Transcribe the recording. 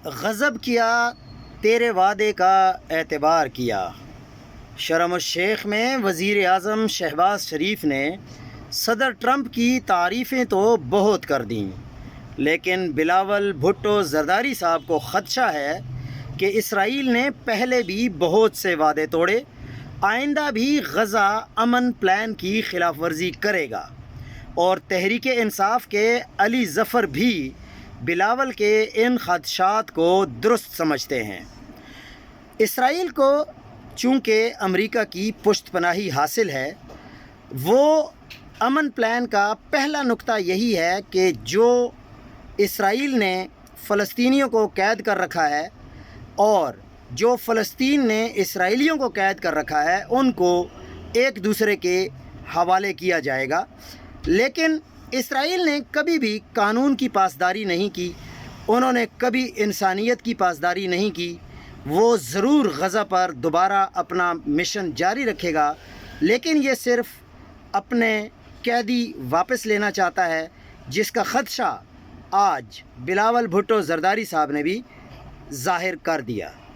غضب کیا تیرے وعدے کا اعتبار کیا۔ شرم الشیخ میں وزیر اعظم شہباز شریف نے صدر ٹرمپ کی تعریفیں تو بہت کر دیں، لیکن بلاول بھٹو زرداری صاحب کو خدشہ ہے کہ اسرائیل نے پہلے بھی بہت سے وعدے توڑے، آئندہ بھی غزہ امن پلان کی خلاف ورزی کرے گا، اور تحریک انصاف کے علی ظفر بھی بلاول کے ان خدشات کو درست سمجھتے ہیں۔ اسرائیل کو چونکہ امریکہ کی پشت پناہی حاصل ہے، وہ امن پلان کا پہلا نقطہ یہی ہے کہ جو اسرائیل نے فلسطینیوں کو قید کر رکھا ہے اور جو فلسطین نے اسرائیلیوں کو قید کر رکھا ہے ان کو ایک دوسرے کے حوالے کیا جائے گا۔ لیکن اسرائیل نے کبھی بھی قانون کی پاسداری نہیں کی، انہوں نے کبھی انسانیت کی پاسداری نہیں کی۔ وہ ضرور غزہ پر دوبارہ اپنا مشن جاری رکھے گا، لیکن یہ صرف اپنے قیدی واپس لینا چاہتا ہے، جس کا خدشہ آج بلاول بھٹو زرداری صاحب نے بھی ظاہر کر دیا۔